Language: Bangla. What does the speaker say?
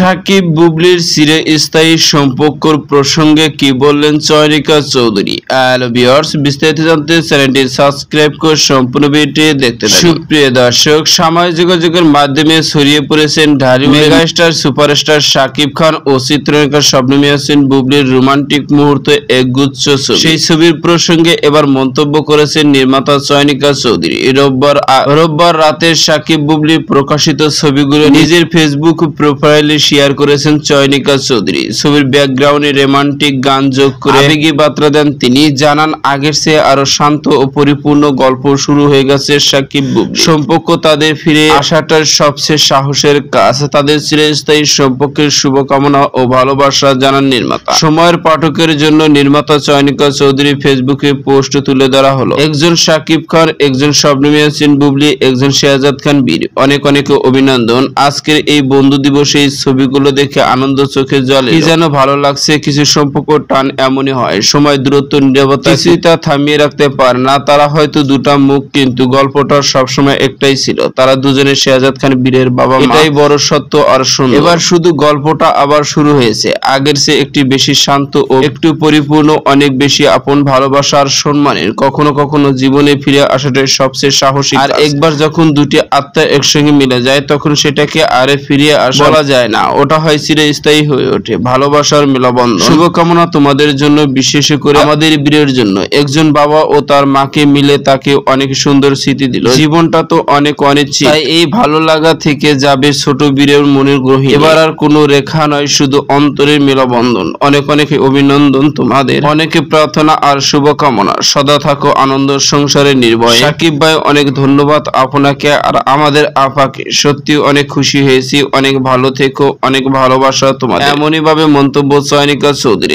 সাকিব বুবলির চিরস্থায়ী সম্পর্কর প্রসঙ্গে কি বললেন চয়নিকা চৌধুরী। হ্যালো ভিউয়ার্স, বিস্তারিত জানতে চ্যানেলটি সাবস্ক্রাইব করে সম্পূর্ণ ভিডিওটি দেখতে থাকুন। সুপ্রিয় দর্শক, সামাজিক যোগাযোগের মাধ্যমে ছড়িয়ে পড়েছেন ঢালি মেগাস্টার সুপারস্টার সাকিব খান ও চিত্রনায়িকা শবনম ইয়াসমিন বুবলির রোমান্টিক মুহূর্ত একগুচ্ছ ছবি। সেই ছবির প্রসঙ্গে এবার মন্তব্য করেছেন নির্মাতা চয়নিকা চৌধুরী। রোববার রাতে সাকিব বুবলি প্রকাশিত ছবিগুলো নিজের ফেসবুক প্রোফাইলে শেয়ার করেছেন চয়নিকা চৌধুরী। ছবির ব্যাকগ্রাউন্ডে রোমান্টিক গান যোগ করে আবেগী বার্তা দেন তিনি। জানান, আগের চেয়ে আরো শান্ত ও পরিপূর্ণ গল্প শুরু হয়ে গেছে সাকিব বুবলি। সম্পর্ক তাদের ফিরে আসাটার সবচেয়ে সাহসের কাজ। তাদের চিরস্থায়ী সম্পর্কের শুভকামনা ও ভালোবাসা জানান নির্মাতা। সময়ের পাঠকের জন্য নির্মাতা চয়নিকা চৌধুরী ফেসবুকে পোস্ট তুলে ধরা হলো। একজন সাকিব খান, একজন শবনম ইয়াসমিন বুবলি, একজন শাহজাদ খান বীর। অনেক অনেক অভিনন্দন। আজকের এই বন্ধু দিবসে এই ছবিগুলো দেখে আনন্দ চোখে জলে। কি যেন ভালো লাগছে। কিছু সম্পর্ক টান এমনই হয়, সময়, দূরত্ব, নীরবতা কিছুই তা থামিয়ে রাখতে পারে না। তারা হয়তো দুটা মুখ, কিন্তু গল্পটা সবসময় একটাই ছিল। তারা দুজনে শাহজাদ খান বীরের বাবা মা। এটাই বড় সত্য আর সুন্দর। এবার শুধু গল্পটা আবার শুরু হয়েছে, আগের চেয়ে একটি বেশি শান্ত ও একটু পরিপূর্ণ, অনেক বেশি আপন, ভালোবাসা আর সম্মানের। কখনো কখনো জীবনে ফিরে আসাটাই সবচেয়ে সাহসী। আর একবার যখন দুটি আত্মা একসঙ্গে মিলে যায়, তখন সেটাকে আরে ফিরিয়ে আসা বলা যায় না। ওটা হয় চিরস্থায়ী হয়ে ওঠে, ভালোবাসার মেলবন্ধন। শুভকামনা তোমাদের জন্য, বিশেষ করে আমাদের বীরের জন্য। একজন বাবা ও তার মাকে মিলে তাকে অনেক সুন্দর স্মৃতি দিল। জীবনটা তো অনেক অনিশ্চিত, তাই এই ভালো লাগা থেকে যাবে ছোট বীরের মনের গ্রহী। এবার আর কোনো রেখা নয়, শুধু অন্তরের মেলবন্ধন। অনেক অনেক অভিনন্দন তোমাদের, অনেকে প্রার্থনা আর শুভকামনা। সদা থাকো আনন্দ সংসারে নির্ভয়। সাকিব ভাই, অনেক ধন্যবাদ আপনাকে আর আমাদের আপাকে। সত্যি অনেক খুশি হয়েছি। অনেক ভালো থেকো, অনেক ভালোবাসা তোমাদের। এমনই ভাবে মন্তব্য চয়নিকা চৌধুরী।